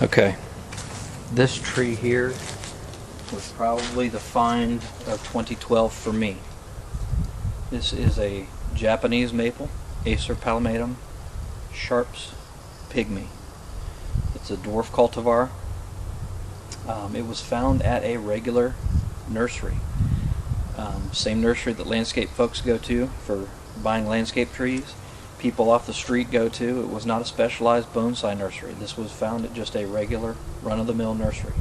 Okay, this tree here was probably the find of 2012 for me. This is a Japanese maple, Acer palmatum, Sharp's Pigmy. It's a dwarf cultivar. It was found at a regular nursery. Same nursery that landscape folks go to for buying landscape trees. People off the street go to. It was not a specialized bonsai nursery. This was found at just a regular run-of-the-mill nursery.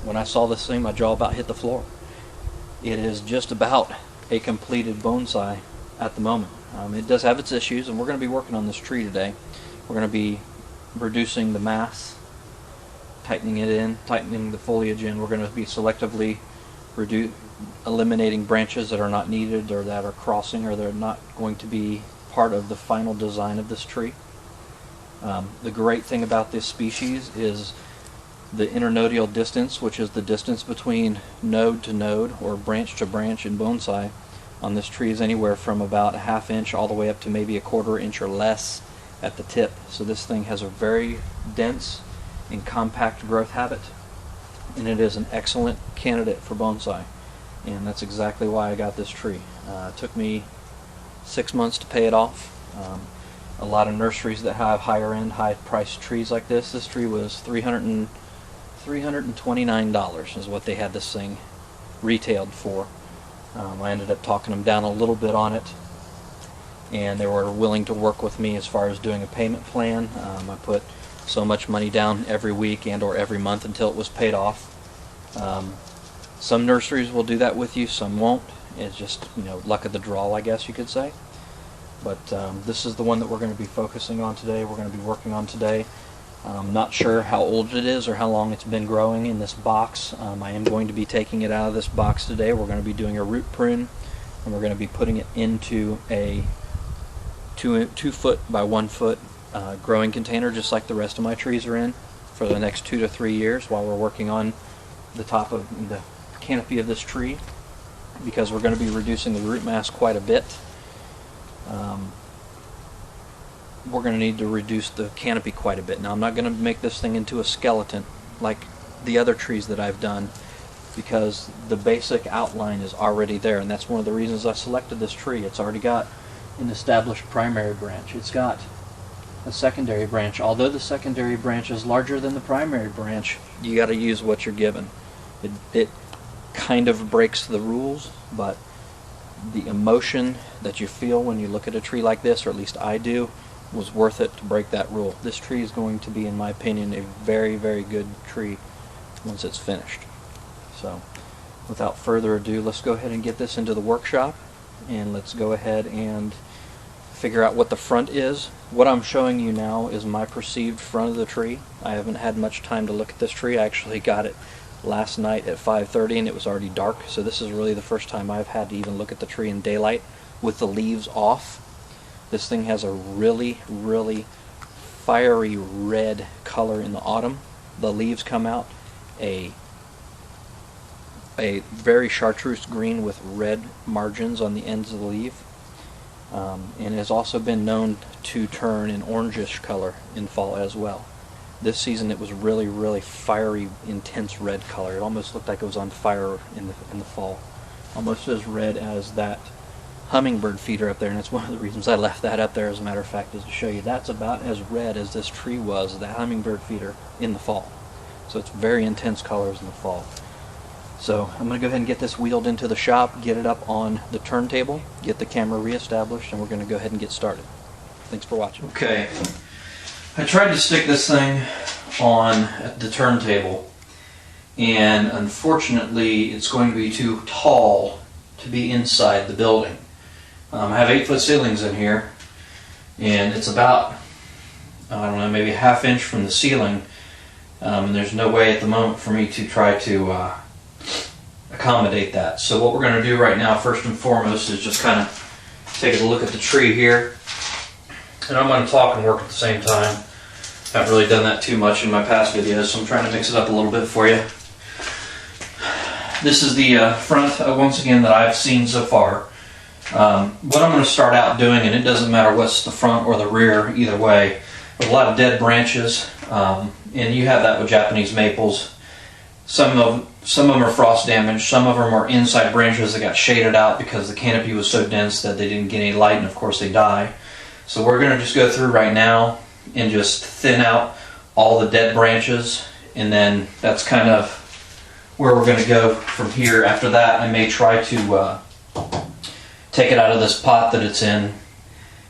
When I saw this thing, my jaw about hit the floor. It is just about a completed bonsai at the moment. It does have its issues, and we're going to be working on this tree today. We're going to be reducing the mass, tightening it in, tightening the foliage in. We're going to be selectively eliminating branches that are not needed or that are crossing or they're not going to be part of the final design of this tree. The great thing about this species is the internodial distance, which is the distance between node to node or branch to branch in bonsai on this tree, is anywhere from about a ½ inch all the way up to maybe a ¼ inch or less at the tip. So this thing has a very dense and compact growth habit, and it is an excellent candidate for bonsai, and that's exactly why I got this tree. It took me 6 months to pay it off. A lot of nurseries that have higher end, high priced trees like this tree was $329 is what they had this thing retailed for. I ended up talking them down a little bit on it, and they were willing to work with me as far as doing a payment plan. I put so much money down every week and or every month until it was paid off. Some nurseries will do that with you, some won't. It's just, luck of the draw, I guess you could say. But this is the one that we're going to be focusing on today. We're going to be working on today. I'm not sure how old it is or how long it's been growing in this box. I am going to be taking it out of this box today. We're going to be doing a root prune, and we're going to be putting it into a 2 foot by 1 foot growing container, just like the rest of my trees are in, for the next 2 to 3 years while we're working on the top of the canopy of this tree, because we're going to be reducing the root mass quite a bit. We're going to need to reduce the canopy quite a bit. Now, I'm not going to make this thing into a skeleton like the other trees that I've done, because the basic outline is already there, and that's one of the reasons I selected this tree. It's already got an established primary branch. It's got a secondary branch. Although the secondary branch is larger than the primary branch, you got to use what you're given. It kind of breaks the rules, but the emotion that you feel when you look at a tree like this, or at least I do, was worth it to break that rule. This tree is going to be, in my opinion, a very, very good tree once it's finished. So, without further ado, let's go ahead and get this into the workshop, and let's go ahead and figure out what the front is. What I'm showing you now is my perceived front of the tree. I haven't had much time to look at this tree. I actually got it last night at 5:30 and it was already dark, so this is really the first time I've had to even look at the tree in daylight with the leaves off. This thing has a really, really fiery red color in the autumn. The leaves come out a very chartreuse green with red margins on the ends of the leaf, and it has also been known to turn an orangish color in fall as well. This season it was really, really fiery, intense red color. It almost looked like it was on fire in the fall, almost as red as that hummingbird feeder up there, and that's one of the reasons I left that up there, as a matter of fact, is to show you that's about as red as this tree was, that hummingbird feeder, in the fall. So it's very intense colors in the fall. So I'm going to go ahead and get this wheeled into the shop, get it up on the turntable, get the camera reestablished, and we're going to go ahead and get started. Thanks for watching. Okay, I tried to stick this thing on the turntable, and unfortunately it's going to be too tall to be inside the building. I have 8-foot ceilings in here, and it's about, I don't know, maybe a ½ inch from the ceiling, and there's no way at the moment for me to try to accommodate that. So what we're going to do right now, first and foremost, is just kind of take a look at the tree here, and I'm going to talk and work at the same time. Haven't really done that too much in my past videos, so I'm trying to mix it up a little bit for you. This is the front, once again, that I've seen so far. What I'm going to start out doing, and it doesn't matter what's the front or the rear, either way, with a lot of dead branches, and you have that with Japanese maples. Some of them are frost damaged, some of them are inside branches that got shaded out because the canopy was so dense that they didn't get any light, and of course they die. So we're going to just go through right now and just thin out all the dead branches, and then that's kind of where we're going to go from here. After that, I may try to take it out of this pot that it's in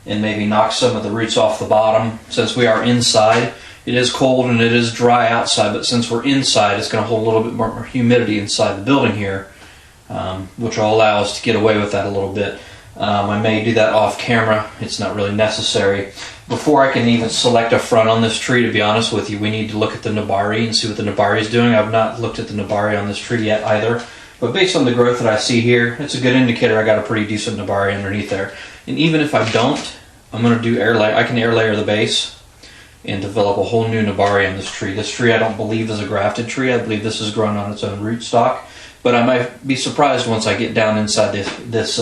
and maybe knock some of the roots off the bottom. Since we are inside, it is cold and it is dry outside, but since we're inside, it's going to hold a little bit more humidity inside the building here, which will allow us to get away with that a little bit. I may do that off camera. It's not really necessary. Before I can even select a front on this tree, to be honest with you, we need to look at the nabari and see what the nabari is doing. I've not looked at the nabari on this tree yet either, but based on the growth that I see here, it's a good indicator I got a pretty decent nabari underneath there. And even if I don't, I'm going to do air layer. I can air layer the base and develop a whole new nabari on this tree. This tree I don't believe is a grafted tree. I believe this is grown on its own rootstock, but I might be surprised once I get down inside this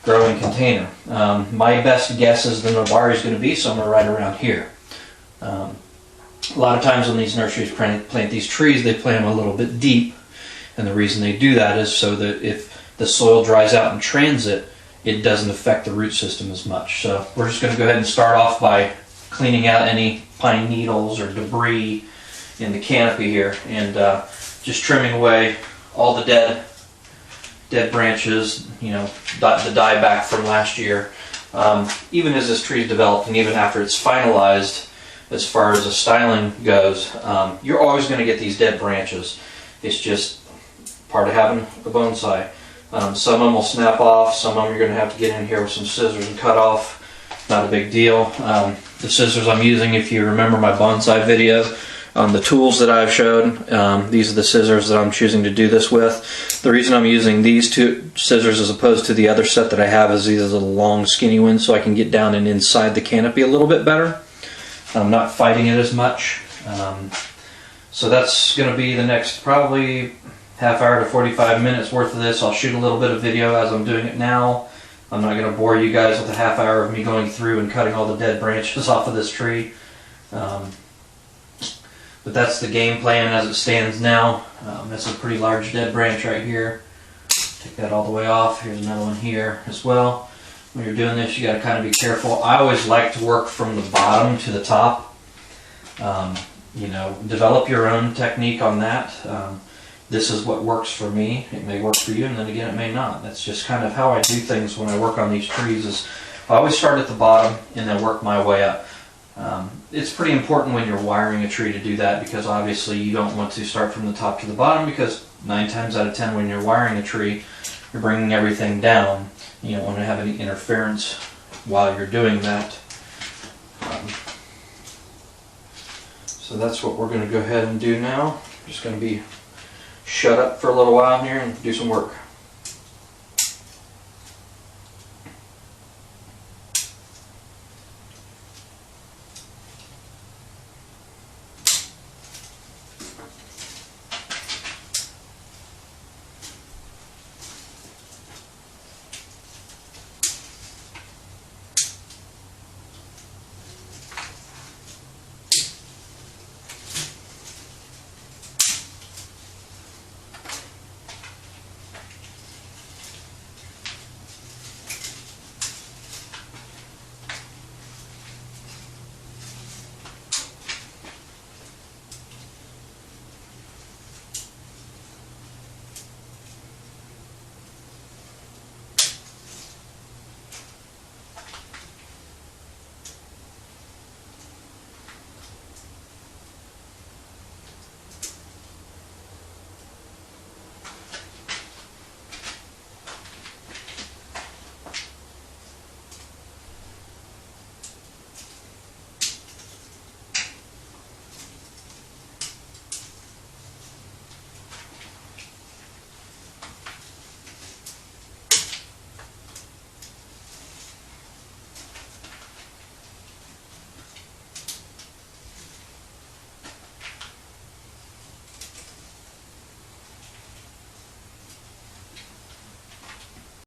growing container. My best guess is the nabari is going to be somewhere right around here. A lot of times when these nurseries plant these trees, they plant them a little bit deep, and the reason they do that is so that if the soil dries out in transit, it doesn't affect the root system as much. So we're just going to go ahead and start off by cleaning out any pine needles or debris in the canopy here, and just trimming away all the dead branches, you know, the dieback from last year. Even as this tree is developed and even after it's finalized as far as the styling goes, you're always going to get these dead branches. It's just part of having a bonsai. Some of them will snap off, some of them you're going to have to get in here with some scissors and cut off. Not a big deal. The scissors I'm using, if you remember my bonsai video, the tools that I've showed, these are the scissors that I'm choosing to do this with. The reason I'm using these two scissors as opposed to the other set that I have is these are the long skinny ones, so I can get down and inside the canopy a little bit better. I'm not fighting it as much. So that's going to be the next probably half hour to 45 minutes worth of this. I'll shoot a little bit of video as I'm doing it now. I'm not going to bore you guys with a half hour of me going through and cutting all the dead branches off of this tree. But that's the game plan as it stands now. That's a pretty large dead branch right here. Take that all the way off. Here's another one here as well. When you're doing this, you got to kind of be careful. I always like to work from the bottom to the top. You know, develop your own technique on that. This is what works for me. It may work for you, and then again it may not. That's just kind of how I do things when I work on these trees. Is I always start at the bottom and then work my way up. It's pretty important when you're wiring a tree to do that, because obviously you don't want to start from the top to the bottom, because 9 times out of 10 when you're wiring a tree, you're bringing everything down. You don't want to have any interference while you're doing that. So that's what we're going to go ahead and do now. Just going to be shut up for a little while here and do some work.